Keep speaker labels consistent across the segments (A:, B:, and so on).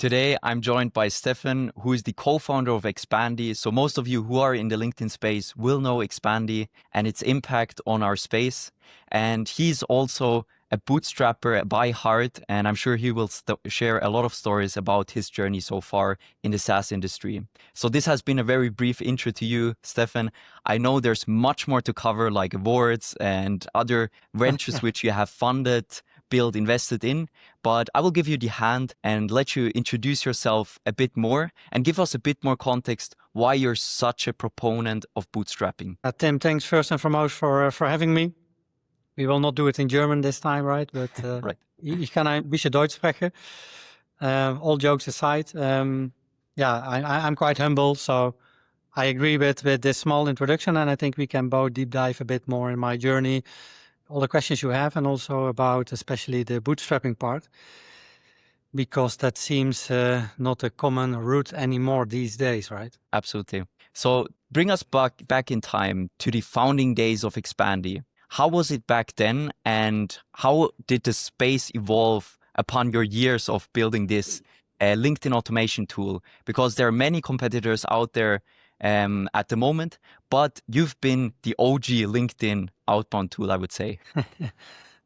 A: Today, I'm joined by Stefan, who is the co-founder of Expandi. So most of you who are in the LinkedIn space will know Expandi and its impact on our space. And he's also a bootstrapper by heart, and I'm sure he will share a lot of stories about his journey so far in the SaaS industry. So this has been a very brief intro to you, Stefan. I know there's much more to cover, like awards and other ventures which you have funded, built, invested in, but I will give you the hand and let you introduce yourself a bit more and give us a bit more context why you're such a proponent of bootstrapping.
B: Tim, thanks first and foremost for having me. We will not do it in German this time, right? But
A: right.
B: Ich kann ein bisschen Deutsch sprechen. All jokes aside, I'm quite humble, so I agree with this small introduction, and I think we can both deep dive a bit more in my journey, all the questions you have, and also about especially the bootstrapping part, because that seems not a common route anymore these days, right?
A: Absolutely. So bring us back in time to the founding days of Expandi. How was it back then, and how did the space evolve upon your years of building this LinkedIn automation tool? Because there are many competitors out there at the moment, but you've been the OG LinkedIn outbound tool, I would say.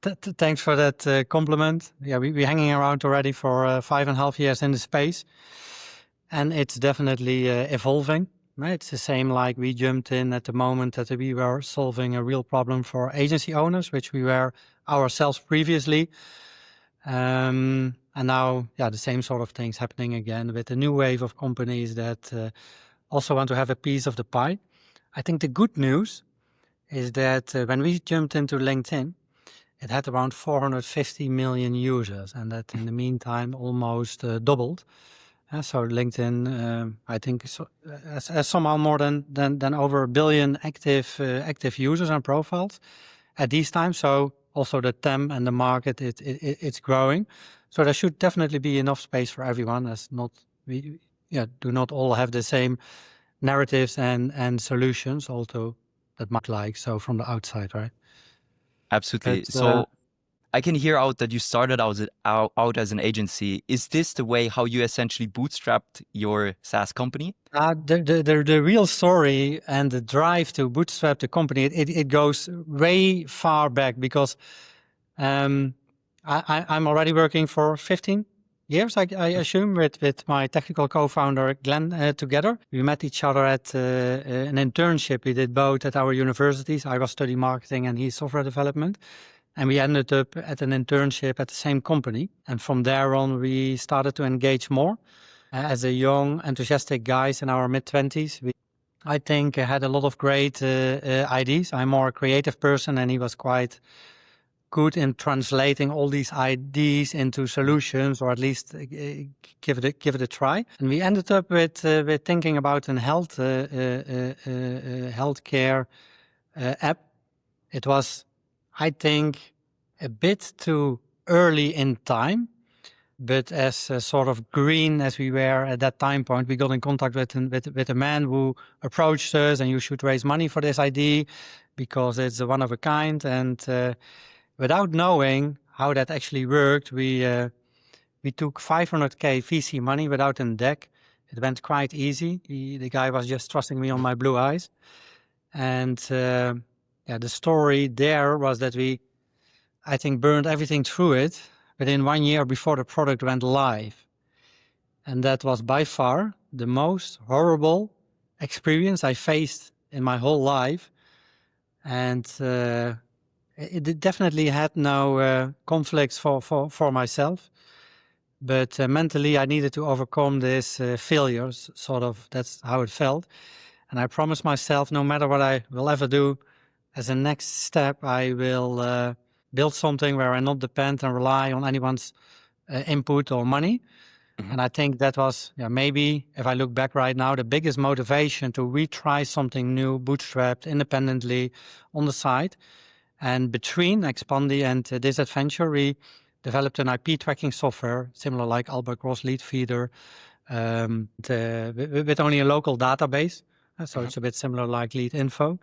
B: Thanks for that compliment. Yeah, we're hanging around already for 5.5 years in the space, and it's definitely evolving. Right? It's the same like we jumped in at the moment that we were solving a real problem for agency owners, which we were ourselves previously. And now, the same sort of things happening again with a new wave of companies that also want to have a piece of the pie. I think the good news is that when we jumped into LinkedIn, it had around 450 million users, and that in the meantime almost doubled. So LinkedIn, I think, has somehow more than over 1 billion active users and profiles at these times. So also the TAM and the market, it's growing. So there should definitely be enough space for everyone. As we do not all have the same narratives and solutions. Also, that might like so from the outside, right?
A: Absolutely. So I can hear out that you started out as an agency. Is this the way how you essentially bootstrapped your SaaS company?
B: The real story and the drive to bootstrap the company, it goes way far back, because I'm already working for 15 years, I assume, with my technical co-founder Glenn together. We met each other at an internship we did both at our universities. I was studying marketing and he software development. And we ended up at an internship at the same company. And from there on, we started to engage more. As a young, enthusiastic guys in our mid-20s, we, I think, had a lot of great ideas. I'm more a creative person, and he was quite good in translating all these ideas into solutions, or at least give it a try. And we ended up with thinking about an healthcare app. It was, I think, a bit too early in time, but as sort of green as we were at that time point, we got in contact with a man who approached us, and you should raise money for this idea because it's one of a kind. And without knowing how that actually worked, we took 500K VC money without a deck. It went quite easy. The guy was just trusting me on my blue eyes. And the story there was that we, I think, burned everything through it within 1 year before the product went live. And that was by far the most horrible experience I faced in my whole life. And it definitely had no conflicts for myself. But mentally, I needed to overcome this failures, sort of. That's how it felt. And I promised myself, no matter what I will ever do, as a next step, I will build something where I not depend and rely on anyone's input or money. Mm-hmm. And I think that was, maybe, if I look back right now, the biggest motivation to retry something new, bootstrapped, independently, on the side. And between Expandi and this adventure, we developed an IP tracking software, similar like Albert Cross Lead Feeder, with only a local database. So it's a bit similar like Lead Info.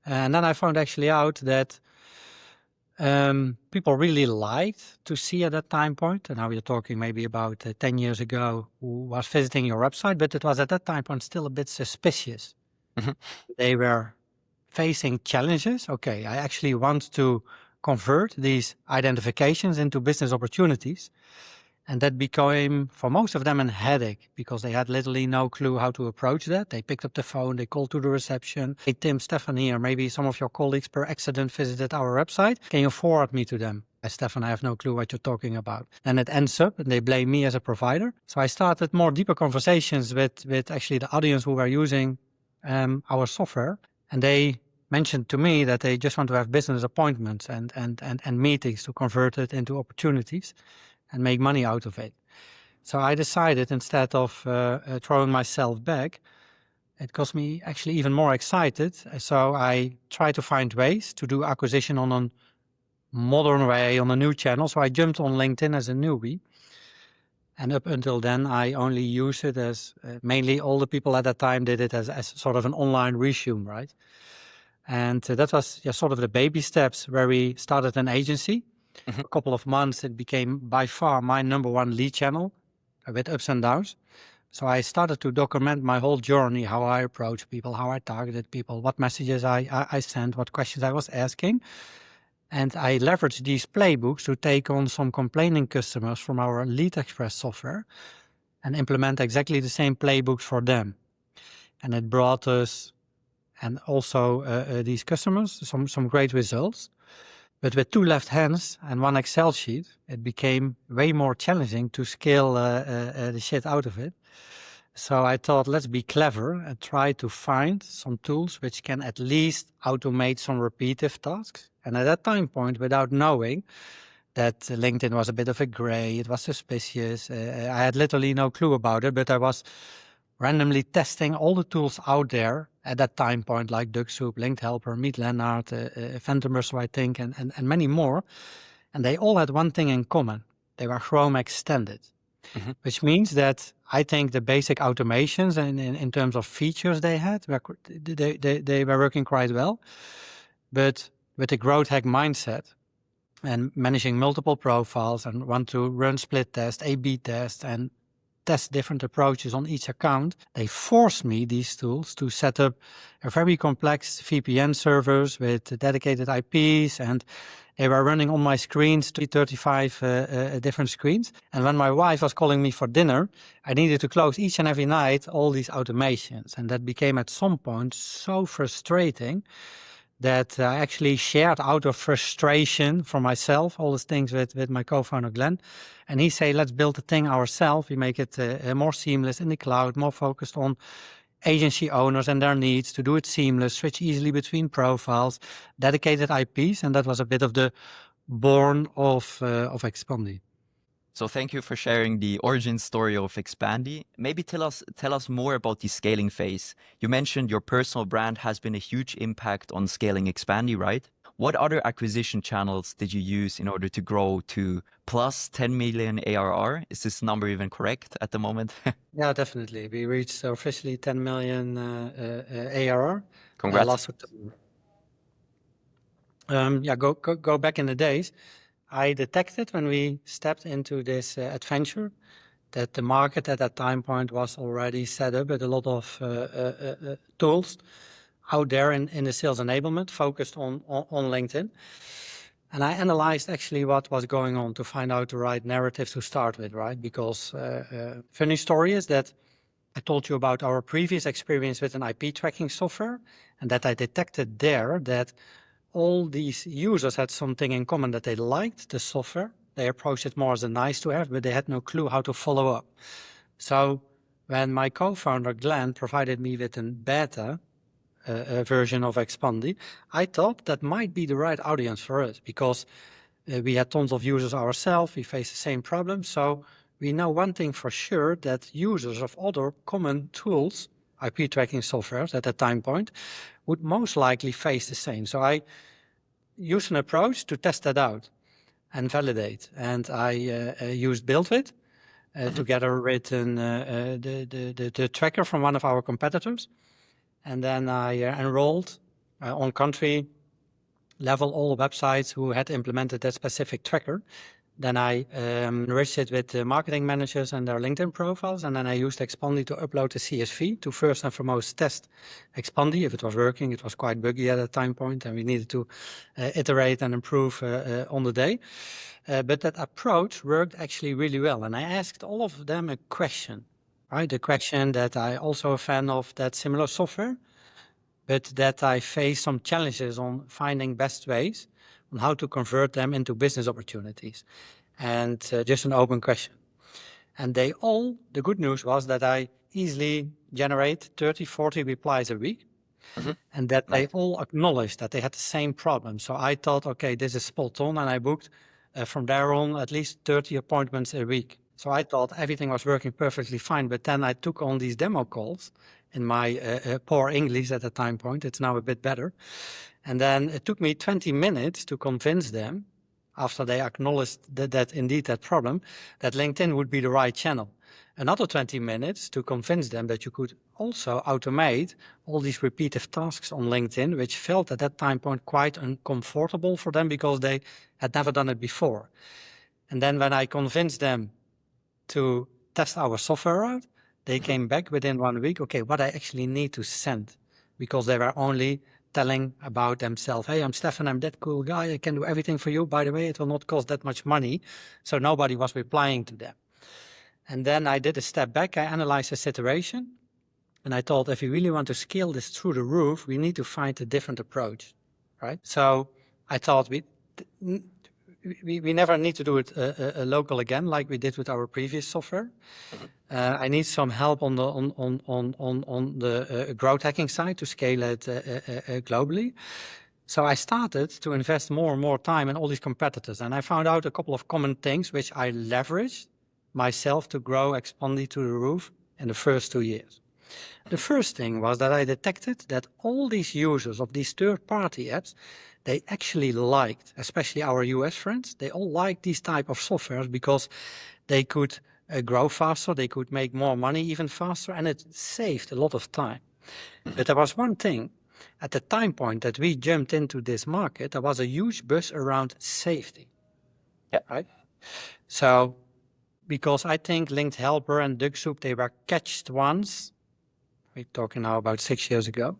B: And then I found actually out that People really liked to see at that time point, and now we're talking maybe about 10 years ago, who was visiting your website, but it was at that time point still a bit suspicious.
A: Mhm.
B: They were facing challenges. Okay, I actually want to convert these identifications into business opportunities. And that became, for most of them, a headache because they had literally no clue how to approach that. They picked up the phone, they called to the reception. Hey, Tim, Stefan here, maybe some of your colleagues per accident visited our website. Can you forward me to them? Stefan, I have no clue what you're talking about. And it ends up, and they blame me as a provider. So I started more deeper conversations with actually the audience who were using our software. And they mentioned to me that they just want to have business appointments and meetings to convert it into opportunities and make money out of it. So I decided, instead of throwing myself back, it got me actually even more excited. So I tried to find ways to do acquisition on a modern way, on a new channel. So I jumped on LinkedIn as a newbie. And up until then, I only used it as mainly all the people at that time did it as sort of an online resume, right? And that was sort of the baby steps where we started an agency.
A: Mhm.
B: A couple of months, it became by far my number one lead channel with ups and downs. So I started to document my whole journey, how I approached people, how I targeted people, what messages I sent, what questions I was asking. And I leveraged these playbooks to take on some complaining customers from our Lead Express software and implement exactly the same playbooks for them. And it brought us and also these customers some great results. But with two left hands and one Excel sheet, it became way more challenging to scale the shit out of it. So I thought, let's be clever and try to find some tools which can at least automate some repetitive tasks. And at that time point, without knowing that LinkedIn was a bit of a gray, it was suspicious. I had literally no clue about it, but I was randomly testing all the tools out there at that time point, like DuckSoup, Linked Helper, Meet Lennart, Ventemerso, I think, and many more. And they all had one thing in common. They were Chrome extended,
A: Mhm.
B: which means that I think the basic automations and in terms of features they had, they were working quite well. But with the growth hack mindset and managing multiple profiles and want to run split test, A/B test, and test different approaches on each account, they forced me, these tools, to set up a very complex VPN servers with dedicated IPs, and they were running on my screens, 35 different screens. And when my wife was calling me for dinner, I needed to close each and every night all these automations. And that became at some point so frustrating that I actually shared out of frustration for myself all these things with my co-founder Glenn, and he said, let's build the thing ourselves. We make it more seamless in the cloud, more focused on agency owners and their needs, to do it seamless, switch easily between profiles, dedicated IPs, and that was a bit of the born of Expandi.
A: So thank you for sharing the origin story of Expandi. Maybe tell us more about the scaling phase. You mentioned your personal brand has been a huge impact on scaling Expandi, right? What other acquisition channels did you use in order to grow to plus 10 million ARR? Is this number even correct at the moment?
B: Yeah, definitely. We reached officially 10 million ARR
A: Congrats.
B: last October. Go back in the days. I detected when we stepped into this adventure that the market at that time point was already set up with a lot of tools out there in the sales enablement focused on LinkedIn. And I analyzed actually what was going on to find out the right narratives to start with, right? Because funny story is that I told you about our previous experience with an IP tracking software, and that I detected there that all these users had something in common, that they liked the software. They approached it more as a nice to have, but they had no clue how to follow up. So when my co-founder Glenn provided me with a beta version of Expandi, I thought that might be the right audience for us, because we had tons of users ourselves, we faced the same problem. So we know one thing for sure, that users of other common tools, IP tracking softwares at that time point, would most likely face the same. So I used an approach to test that out and validate. And I used BuildWith together with the tracker from one of our competitors. And then I enrolled on country level all websites who had implemented that specific tracker. Then I enriched it with the marketing managers and their LinkedIn profiles. And then I used Expandi to upload the CSV to first and foremost test Expandi if it was working. It was quite buggy at that time point, and we needed to iterate and improve on the day. But that approach worked actually really well. And I asked all of them a question, right? The question that I also a fan of that similar software, but that I faced some challenges on finding best ways on how to convert them into business opportunities. And just an open question. And they all, the good news was that I easily generate 30, 40 replies a week. And that they all acknowledged that they had the same problem. So I thought, okay, this is spot on. And I booked from there on at least 30 appointments a week. So I thought everything was working perfectly fine. But then I took on these demo calls in my poor English at the time point. It's now a bit better. And then it took me 20 minutes to convince them, after they acknowledged that indeed that problem, that LinkedIn would be the right channel. Another 20 minutes to convince them that you could also automate all these repetitive tasks on LinkedIn, which felt at that time point quite uncomfortable for them because they had never done it before. And then when I convinced them to test our software out, they came back within 1 week, okay, what I actually need to send, because they were only telling about themselves. Hey, I'm Stefan, I'm that cool guy, I can do everything for you. By the way, it will not cost that much money. So nobody was replying to them. And then I did a step back, I analyzed the situation, and I thought, if we really want to scale this through the roof, we need to find a different approach, right? So I thought we never need to do it local again, like we did with our previous software. I need some help on the growth hacking side to scale it globally. So I started to invest more and more time in all these competitors, and I found out a couple of common things which I leveraged myself to grow Expandi to the roof in the first 2 years. The first thing was that I detected that all these users of these third-party apps, they actually liked, especially our US friends, they all liked these type of softwares because they could grow faster, they could make more money even faster, and it saved a lot of time. But there was one thing, at the time point that we jumped into this market, there was a huge buzz around safety.
A: Yeah.
B: Right? So, because I think Linked Helper and DuckSoup, they were catched once. We're talking now about 6 years ago.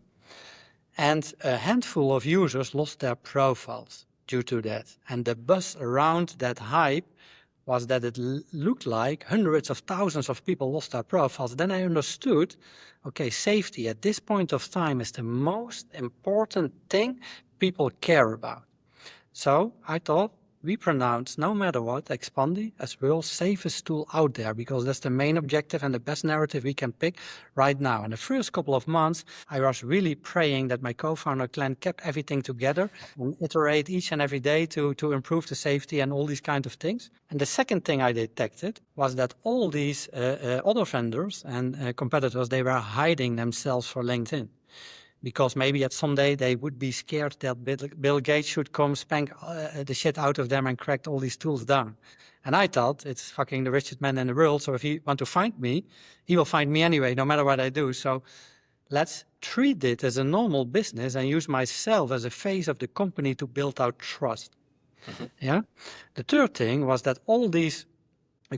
B: And a handful of users lost their profiles due to that. And the buzz around that hype was that it looked like hundreds of thousands of people lost their profiles. Then I understood, okay, safety at this point of time is the most important thing people care about. So I thought, we pronounce, no matter what, Expandi as the world's safest tool out there, because that's the main objective and the best narrative we can pick right now. In the first couple of months, I was really praying that my co-founder Glenn kept everything together and iterate each and every day to improve the safety and all these kind of things. And the second thing I detected was that all these other vendors and competitors, they were hiding themselves for LinkedIn, because maybe at some day they would be scared that Bill Gates should come spank the shit out of them and crack all these tools down. And I thought, it's fucking the richest man in the world, so if he want to find me, he will find me anyway, no matter what I do. So let's treat it as a normal business and use myself as a face of the company to build out trust. Yeah. The third thing was that all these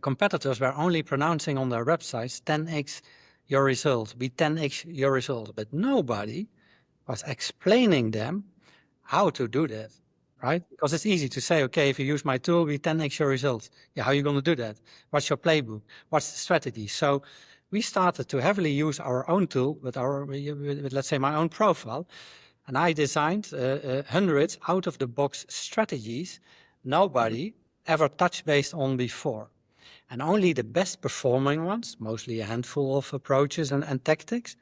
B: competitors were only pronouncing on their websites 10x your results, be 10x your results, but nobody was explaining them how to do that, right? Because it's easy to say, okay, if you use my tool, we 10x your results. Yeah, how are you going to do that? What's your playbook? What's the strategy? So we started to heavily use our own tool with let's say, my own profile. And I designed hundreds out-of-the-box strategies nobody ever touched base on before. And only the best performing ones, mostly a handful of approaches and tactics,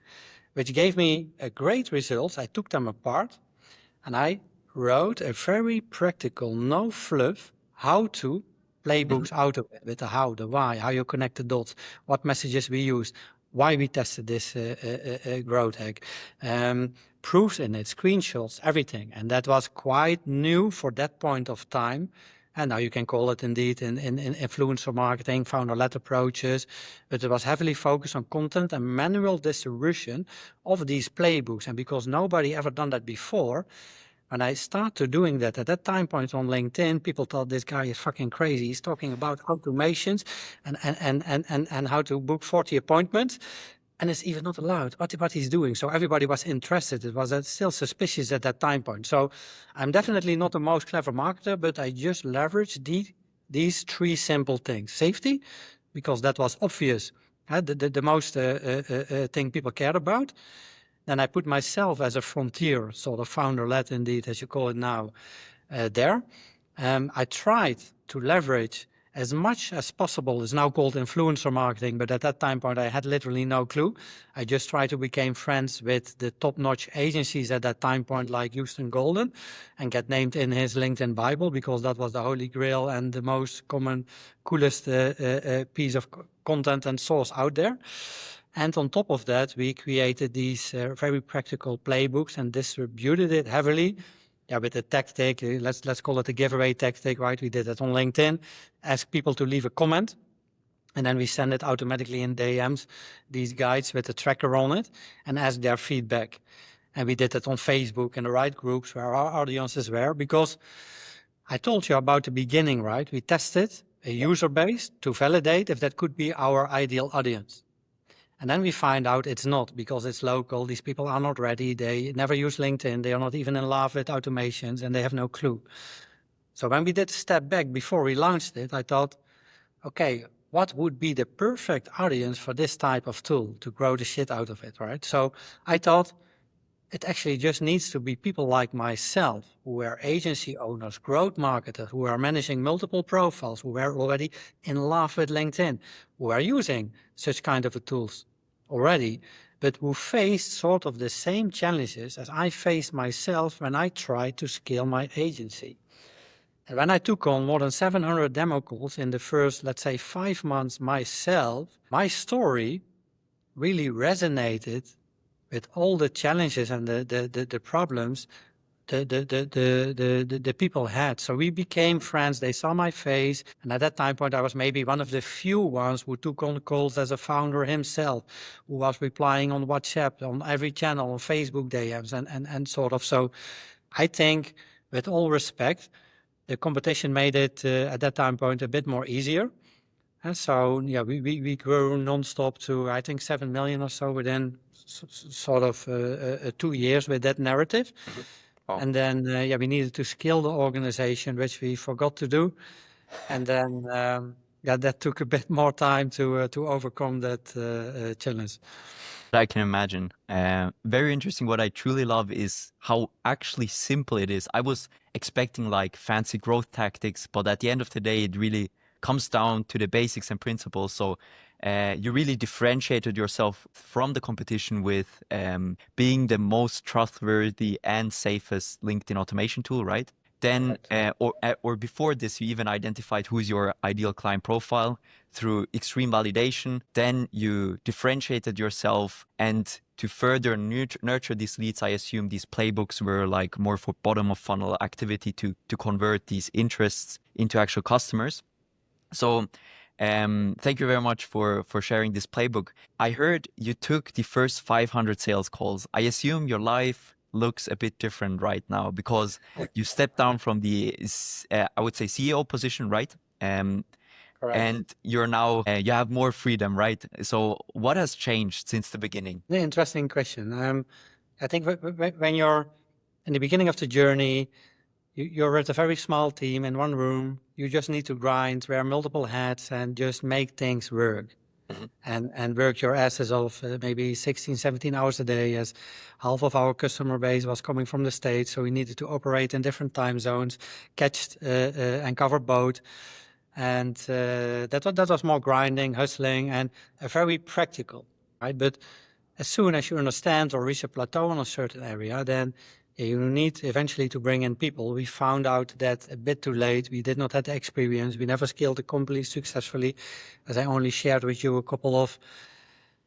B: which gave me a great results. I took them apart and I wrote a very practical, no fluff, how-to playbooks out of it, with the how, the why, how you connect the dots, what messages we used, why we tested this growth hack, proofs in it, screenshots, everything. And that was quite new for that point of time. And now you can call it indeed in influencer marketing, founder-led approaches, but it was heavily focused on content and manual distribution of these playbooks. And because nobody ever done that before, when I started doing that at that time point on LinkedIn, people thought this guy is fucking crazy. He's talking about automations and how to book 40 appointments. And it's even not allowed what he's doing. So everybody was interested. It was still suspicious at that time point. So I'm definitely not the most clever marketer, but I just leveraged these three simple things. Safety, because that was obvious, the most thing people cared about. Then I put myself as a frontier, sort of founder-led indeed, as you call it now, there. I tried to leverage as much as possible. It's now called influencer marketing, but at that time point, I had literally no clue. I just tried to become friends with the top-notch agencies at that time point, like Houston Golden, and get named in his LinkedIn Bible, because that was the holy grail and the most common, coolest piece of content and source out there. And on top of that, we created these very practical playbooks and distributed it heavily. Yeah, with the tactic, let's call it a giveaway tactic, right? We did it on LinkedIn, ask people to leave a comment, and then we send it automatically in DMs, these guides with a tracker on it, and ask their feedback. And we did it on Facebook in the right groups where our audiences were, because I told you about the beginning, right? We tested a user base to validate if that could be our ideal audience. And then we find out it's not, because it's local. These people are not ready. They never use LinkedIn. They are not even in love with automations, and they have no clue. So when we did a step back before we launched it, I thought, okay, what would be the perfect audience for this type of tool to grow the shit out of it, right? So I thought it actually just needs to be people like myself, who are agency owners, growth marketers, who are managing multiple profiles, who are already in love with LinkedIn, who are using such kind of tools already, but who faced sort of the same challenges as I faced myself when I tried to scale my agency. And when I took on more than 700 demo calls in the first, let's say, 5 months myself, my story really resonated with all the challenges and the problems the people had. So we became friends. They saw my face. And at that time point, I was maybe one of the few ones who took on calls as a founder himself, who was replying on WhatsApp, on every channel, on Facebook DMs, and sort of. So I think, with all respect, the competition made it at that time point a bit more easier. And so, yeah, we grew nonstop to, I think, 7 million or so within sort of 2 years with that narrative.
A: Wow.
B: And then, yeah, we needed to scale the organization, which we forgot to do. And then, yeah, that took a bit more time to overcome that challenge.
A: I can imagine. Very interesting. What I truly love is how actually simple it is. I was expecting like fancy growth tactics, but at the end of the day, it really comes down to the basics and principles. So you really differentiated yourself from the competition with being the most trustworthy and safest LinkedIn automation tool, right? Then, or before this, you even identified who's your ideal client profile through extreme validation. Then you differentiated yourself, and to further nurture these leads, I assume these playbooks were like more for bottom of funnel activity to convert these interests into actual customers. So thank you very much for sharing this playbook. I heard you took the first 500 sales calls. I assume your life looks a bit different right now because you stepped down from the, I would say, CEO position, right?
B: Correct.
A: And you're now, you have more freedom, right? So what has changed since the beginning?
B: Yeah, interesting question. I think when you're in the beginning of the journey, you're with a very small team in one room. You just need to grind, wear multiple hats, and just make things work. And work your asses off maybe 16, 17 hours a day, as half of our customer base was coming from the States. So we needed to operate in different time zones, catch and cover both. And that was more grinding, hustling, and very practical, right? But as soon as you understand or reach a plateau in a certain area, then you need eventually to bring in people. We found out that a bit too late. We did not have the experience. We never scaled the company successfully, as I only shared with you a couple of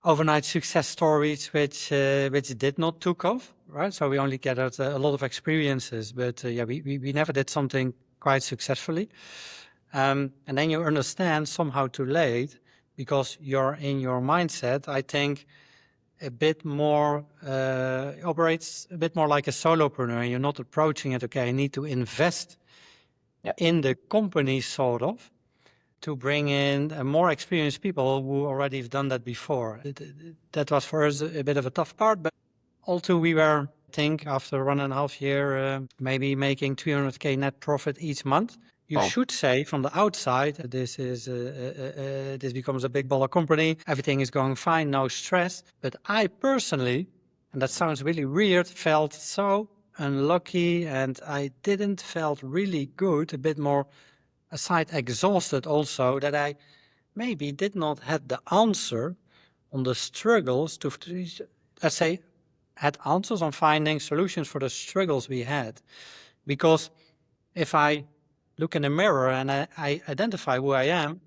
B: overnight success stories which did not took off, right? So we only gathered a lot of experiences, but yeah, we never did something quite successfully. And then you understand somehow too late, because you're in your mindset, I think, a bit more, operates a bit more like a solopreneur. You're not approaching it, okay, I need to invest in the company sort of to bring in more experienced people who already have done that before. That was for us a bit of a tough part, but also we were, I think, after 1.5 year, maybe making 300K net profit each month. You should say from the outside, this is this becomes a big baller company. Everything is going fine, no stress. But I personally, and that sounds really weird, felt so unlucky, and I didn't felt really good. A bit more aside exhausted also, that I maybe did not have the answer on the struggles to let's say, had answers on finding solutions for the struggles we had. Because if I look in the mirror and I identify who I am,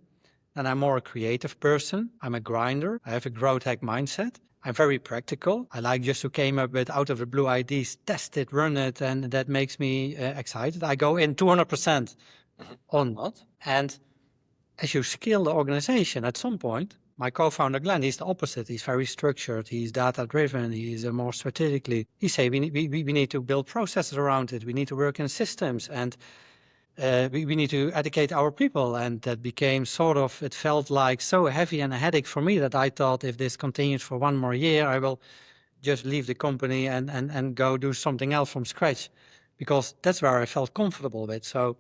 B: then I'm more a creative person. I'm a grinder. I have a growth hack mindset. I'm very practical. I like just to came up with out of the blue ideas, test it, run it, and that makes me excited. I go in 200% or not. And as you scale the organization at some point, my co-founder Glenn, he's the opposite. He's very structured. He's data-driven. He's more strategically. He say we need to build processes around it. We need to work in systems, and we need to educate our people. And that became sort of, it felt like so heavy and a headache for me that I thought if this continues for 1 more year, I will just leave the company and go do something else from scratch, because that's where I felt comfortable with. So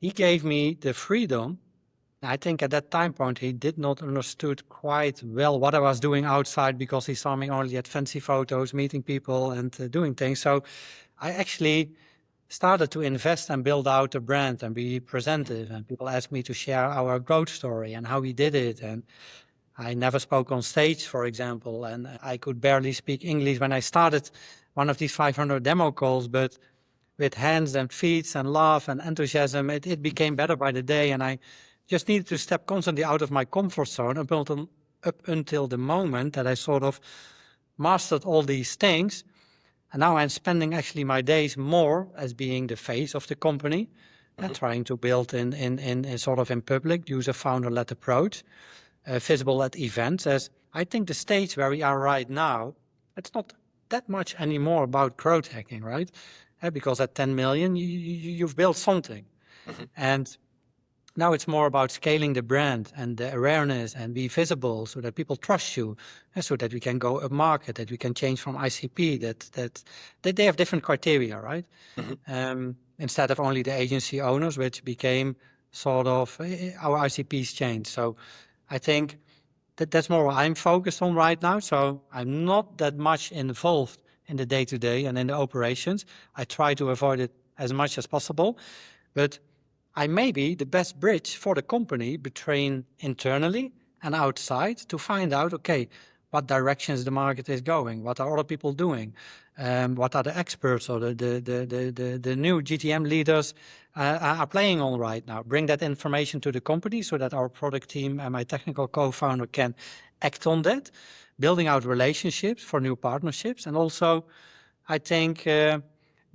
B: he gave me the freedom. I think at that time point, he did not understood quite well what I was doing outside, because he saw me only at fancy photos, meeting people and doing things. So I actually started to invest and build out a brand and be presentive. And people asked me to share our growth story and how we did it. And I never spoke on stage, for example, and I could barely speak English when I started one of these 500 demo calls, but with hands and feet and love and enthusiasm, it became better by the day. And I just needed to step constantly out of my comfort zone up until the moment that I sort of mastered all these things. And now I'm spending actually my days more as being the face of the company and trying to build in sort of in public, use a founder-led approach, visible at events. As I think the stage where we are right now, it's not that much anymore about growth hacking, right? Because at 10 million, you've built something. And now it's more about scaling the brand and the awareness and be visible so that people trust you, and so that we can go up market, that we can change from ICP, that they have different criteria, right? Instead of only the agency owners, which became sort of our ICPs changed. So I think that's more what I'm focused on right now. So I'm not that much involved in the day-to-day and in the operations. I try to avoid it as much as possible, but I may be the best bridge for the company between internally and outside to find out, okay, what directions the market is going, what are other people doing, what are the experts or the new GTM leaders are playing on right now. Bring that information to the company so that our product team and my technical co-founder can act on that, building out relationships for new partnerships. And also, I think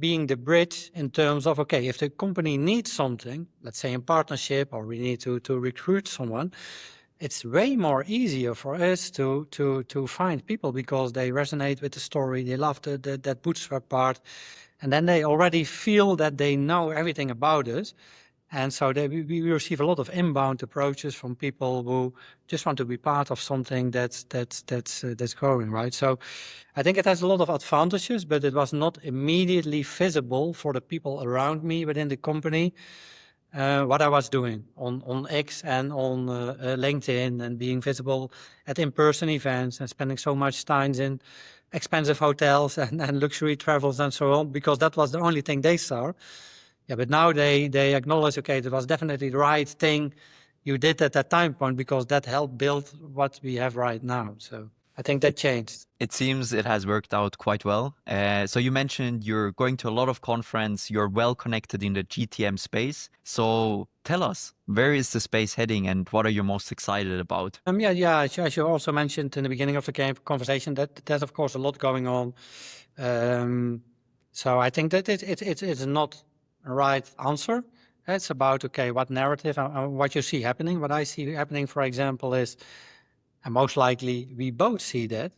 B: being the bridge in terms of, okay, if the company needs something, let's say in partnership, or we need to recruit someone, it's way more easier for us to find people because they resonate with the story, they love that bootstrap part, and then they already feel that they know everything about us. And so we receive a lot of inbound approaches from people who just want to be part of something that's growing, right? So I think it has a lot of advantages, but it was not immediately visible for the people around me within the company what I was doing on X and on LinkedIn, and being visible at in-person events and spending so much time in expensive hotels and luxury travels and so on, because that was the only thing they saw. Yeah, but now they acknowledge, okay, it was definitely the right thing you did at that time point, because that helped build what we have right now. So I think that changed.
A: It seems it has worked out quite well. So you mentioned you're going to a lot of conference, you're well connected in the GTM space. So tell us, where is the space heading and what are you most excited about?
B: Yeah. As you also mentioned in the beginning of the conversation, that there's of course a lot going on. So I think that it's not a right answer. It's about, okay, what narrative and what you see happening. What I see happening, for example, is, and most likely we both see that,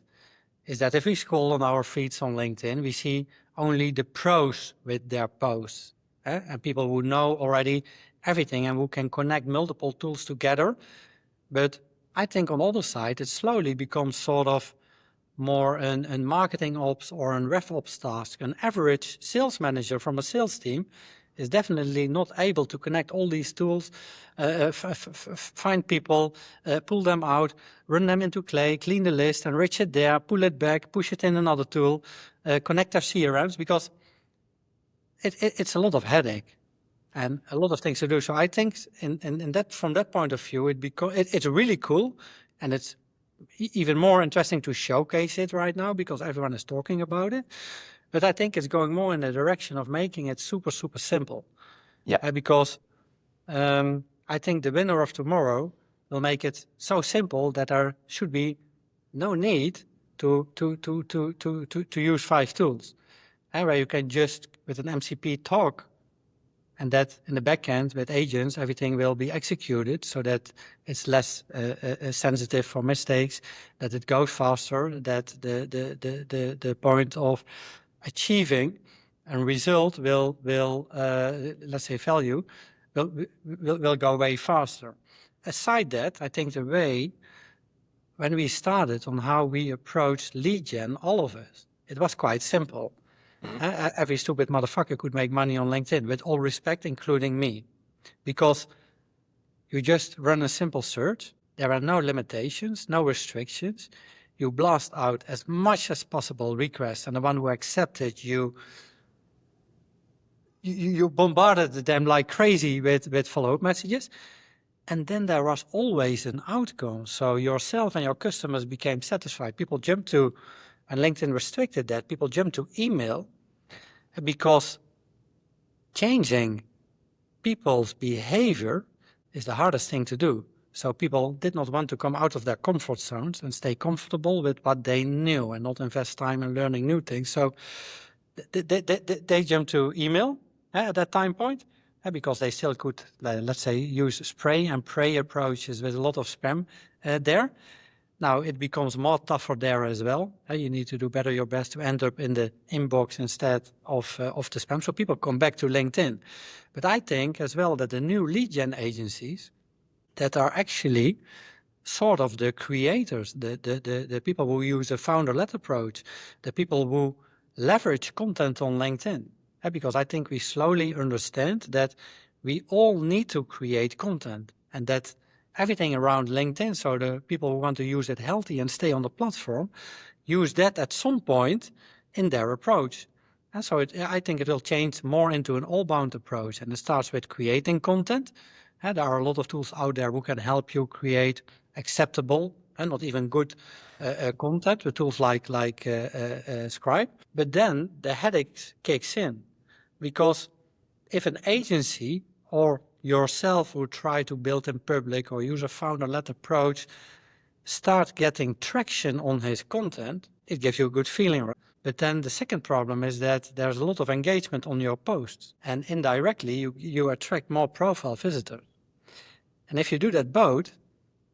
B: is that if we scroll on our feeds on LinkedIn, we see only the pros with their posts, and people who know already everything and who can connect multiple tools together. But I think on the other side, it slowly becomes sort of more an marketing ops or an rev ops task. An average sales manager from a sales team is definitely not able to connect all these tools, find people, pull them out, run them into Clay, clean the list, enrich it there, pull it back, push it in another tool, connect their CRMs, because it's a lot of headache and a lot of things to do. So I think in that, from that point of view, it's really cool, and it's even more interesting to showcase it right now because everyone is talking about it. But I think it's going more in the direction of making it super, super simple.
A: Yeah.
B: Because I think the winner of tomorrow will make it so simple that there should be no need to use 5 tools. Where you can just, with an MCP, talk, and that in the back end with agents, everything will be executed so that it's less sensitive for mistakes, that it goes faster, that the point of achieving a result will let's say value, will go way faster. Aside that, I think the way when we started on how we approached lead gen, all of us, it was quite simple. Every stupid motherfucker could make money on LinkedIn, with all respect, including me. Because you just run a simple search. There are no limitations, no restrictions. You blast out as much as possible requests, and the one who accepted, you bombarded them like crazy with follow-up messages. And then there was always an outcome. So yourself and your customers became satisfied. People jumped to, and LinkedIn restricted that, people jumped to email, because changing people's behavior is the hardest thing to do. So people did not want to come out of their comfort zones and stay comfortable with what they knew and not invest time in learning new things. So they jumped to email at that time point, because they still could, let's say, use spray and pray approaches with a lot of spam there. Now it becomes more tougher there as well. You need to do better your best to end up in the inbox instead of the spam. So people come back to LinkedIn. But I think as well that the new lead gen agencies that are actually sort of the creators, the people who use the founder-led approach, the people who leverage content on LinkedIn. Because I think we slowly understand that we all need to create content, and that everything around LinkedIn, so the people who want to use it healthy and stay on the platform, use that at some point in their approach. And so I think it will change more into an all-bound approach, and it starts with creating content. There are a lot of tools out there who can help you create acceptable and not even good content with tools like Scribe. But then the headache kicks in, because if an agency or yourself who try to build in public or use a founder-led approach start getting traction on his content, it gives you a good feeling. Right? But then the second problem is that there's a lot of engagement on your posts, and indirectly you attract more profile visitors. And if you do that both,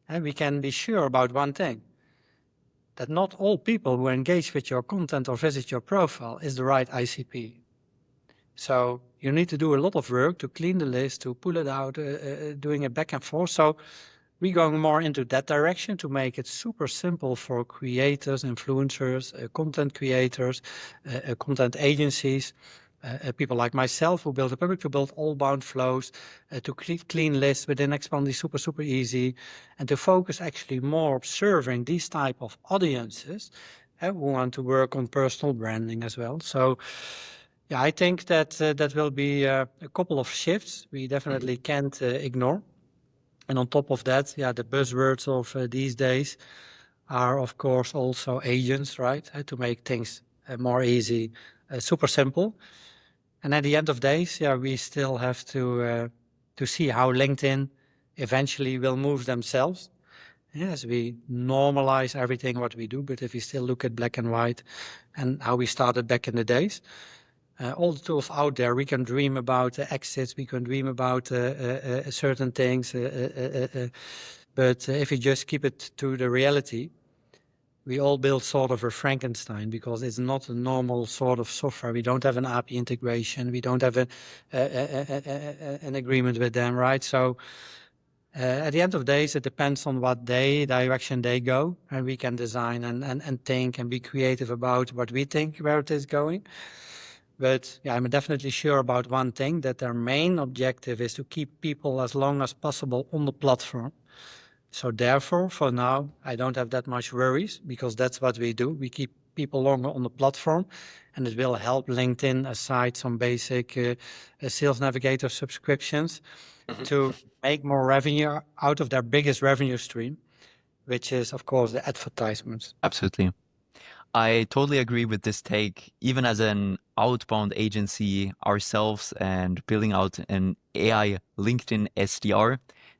B: we can be sure about one thing, that not all people who engage with your content or visit your profile is the right ICP. So you need to do a lot of work to clean the list, to pull it out, doing it back and forth. So we're going more into that direction to make it super simple for creators, influencers, content creators, content agencies, people like myself who build a public, to build all-bound flows, to clean lists within Expandi, super, super easy, and to focus actually more observing these type of audiences who want to work on personal branding as well. So yeah, I think that that will be a couple of shifts we definitely can't ignore. And on top of that, yeah, the buzzwords of these days are, of course, also agents, right? To make things more easy, super simple. And at the end of days, yeah, we still have to see how LinkedIn eventually will move themselves. Yes, we normalize everything what we do, but if we still look at black and white and how we started back in the days, all the tools out there, we can dream about exits, we can dream about certain things, but if you just keep it to the reality, we all build sort of a Frankenstein because it's not a normal sort of software. We don't have an API integration. We don't have an agreement with them, right? So at the end of days, it depends on what direction they go, and we can design and think and be creative about what we think where it is going. But yeah, I'm definitely sure about one thing, that their main objective is to keep people as long as possible on the platform. So therefore, for now, I don't have that much worries because that's what we do. We keep people longer on the platform, and it will help LinkedIn, aside some basic Sales Navigator subscriptions, to make more revenue out of their biggest revenue stream, which is, of course, the advertisements.
A: Absolutely. I totally agree with this take. Even as an outbound agency ourselves and building out an AI LinkedIn SDR,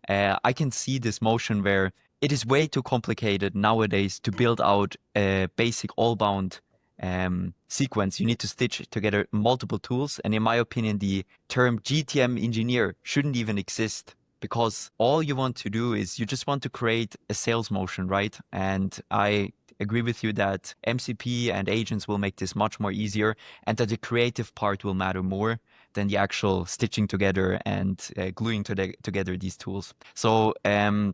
A: I can see this motion where it is way too complicated nowadays to build out a basic all-bound sequence. You need to stitch together multiple tools. And in my opinion, the term GTM engineer shouldn't even exist, because all you want to do is you just want to create a sales motion, right? And I agree with you that MCP and agents will make this much more easier, and that the creative part will matter more than the actual stitching together and gluing together these tools. So on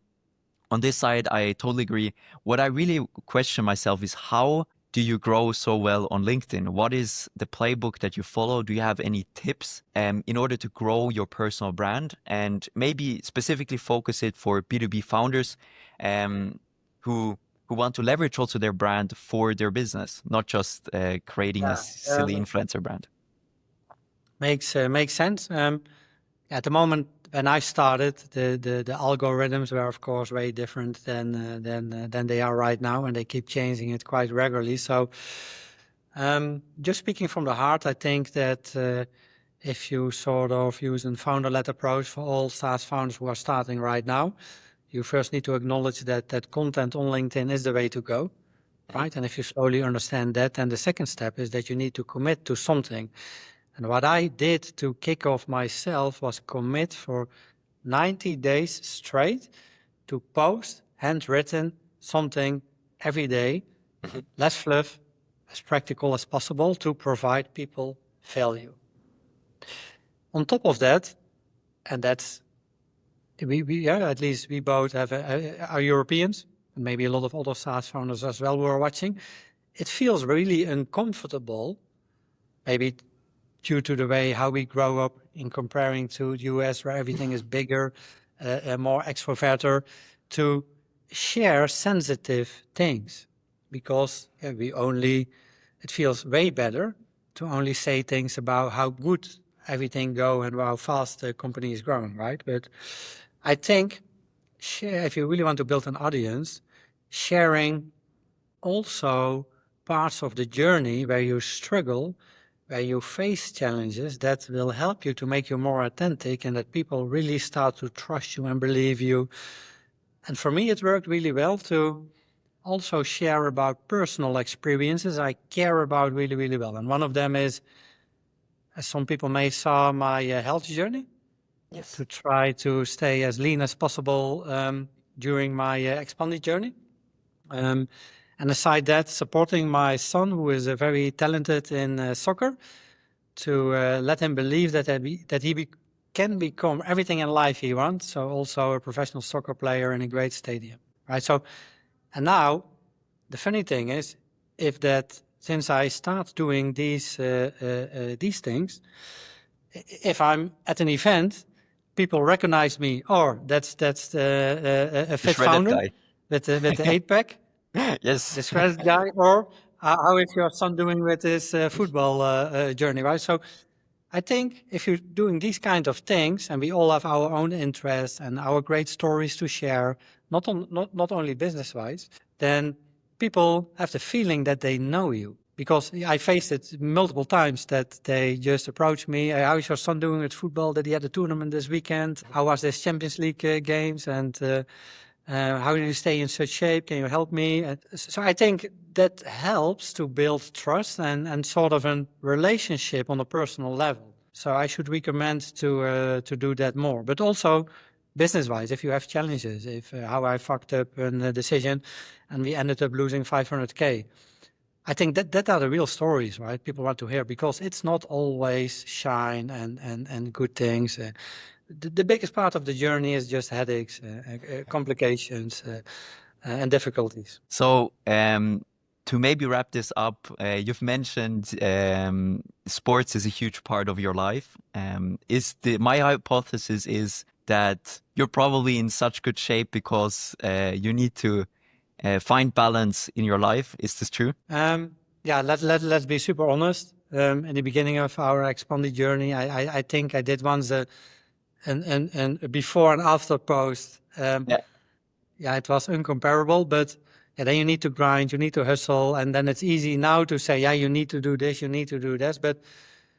A: this side, I totally agree. What I really question myself is, how do you grow so well on LinkedIn? What is the playbook that you follow? Do you have any tips in order to grow your personal brand, and maybe specifically focus it for B2B founders who want to leverage also their brand for their business, not just creating a silly influencer brand?
B: Makes sense. At the moment when I started, the algorithms were of course way different than they are right now, and they keep changing it quite regularly. So just speaking from the heart, I think that if you sort of use a founder-led approach for all SaaS founders who are starting right now, you first need to acknowledge that content on LinkedIn is the way to go, right? And if you slowly understand that, then the second step is that you need to commit to something. And what I did to kick off myself was commit for 90 days straight to post handwritten something every day, less fluff, as practical as possible, to provide people value. On top of that, and that's, at least we both have are Europeans, and maybe a lot of other SaaS founders as well who are watching. It feels really uncomfortable, maybe due to the way how we grow up in comparing to the US, where everything is bigger, more extroverted, to share sensitive things, because it feels way better to only say things about how good everything go and how fast the company is growing, right? But I think if you really want to build an audience, sharing also parts of the journey where you struggle, where you face challenges, that will help you to make you more authentic, and that people really start to trust you and believe you. And for me, it worked really well to also share about personal experiences I care about really, really well. And one of them is, as some people may saw, my health journey. Yes. To try to stay as lean as possible during my Expandi journey. And aside that, supporting my son, who is very talented in soccer, to let him believe that he can become everything in life he wants. So also a professional soccer player in a great stadium, right? So, and now the funny thing is, since I start doing these things, if I'm at an event, people recognize me. Or that's a fit founder guy with the 8-pack.
A: Yes.
B: The shredded guy. Or how is your son doing with his football journey, right? So I think if you're doing these kind of things, and we all have our own interests and our great stories to share, not only business-wise, then people have the feeling that they know you. Because I faced it multiple times that they just approach me. How is your son doing with football? Did he had a tournament this weekend? How was this Champions League games? And how do you stay in such shape? Can you help me? So I think that helps to build trust and sort of a relationship on a personal level. So I should recommend to do that more. But also business-wise, if you have challenges, if how I fucked up a decision and we ended up losing 500K. I think that are the real stories, right? People want to hear, because it's not always shine and good things. The biggest part of the journey is just headaches, complications, and difficulties.
A: So to maybe wrap this up, you've mentioned sports is a huge part of your life. My hypothesis is that you're probably in such good shape because you need to find balance in your life. Is this true?
B: Yeah, let's be super honest. In the beginning of our Expandi journey, I think I did once a before and after post. Yeah, it was incomparable, but yeah, then you need to grind, you need to hustle, and then it's easy now to say, yeah, you need to do this, you need to do this, but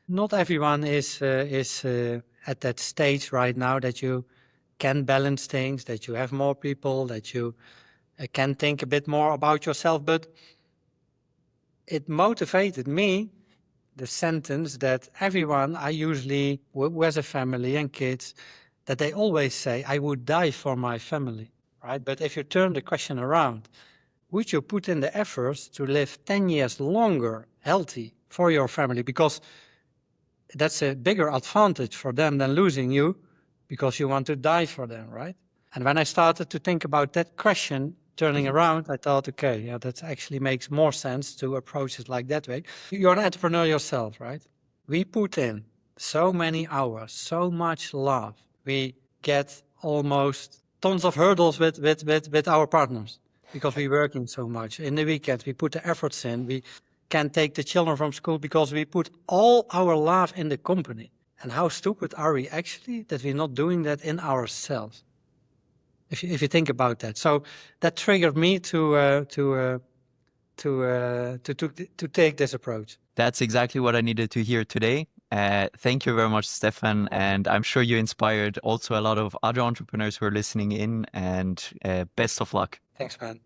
B: not everyone is at that stage right now that you can balance things, that you have more people, that you can think a bit more about yourself. But it motivated me, the sentence that everyone I usually, who has a family and kids, that they always say, I would die for my family, right? But if you turn the question around, would you put in the efforts to live 10 years longer healthy for your family? Because that's a bigger advantage for them than losing you, because you want to die for them, right? And when I started to think about that question, turning around, I thought, okay, yeah, that actually makes more sense to approach it like that way. You're an entrepreneur yourself, right? We put in so many hours, so much love. We get almost tons of hurdles with our partners because we're working so much. In the weekends, we put the efforts in. We can take the children from school because we put all our love in the company. And how stupid are we actually that we're not doing that in ourselves? If you think about that, so that triggered me to take this approach.
A: That's exactly what I needed to hear today. Thank you very much, Stefan. And I'm sure you inspired also a lot of other entrepreneurs who are listening in, and best of luck.
B: Thanks, man.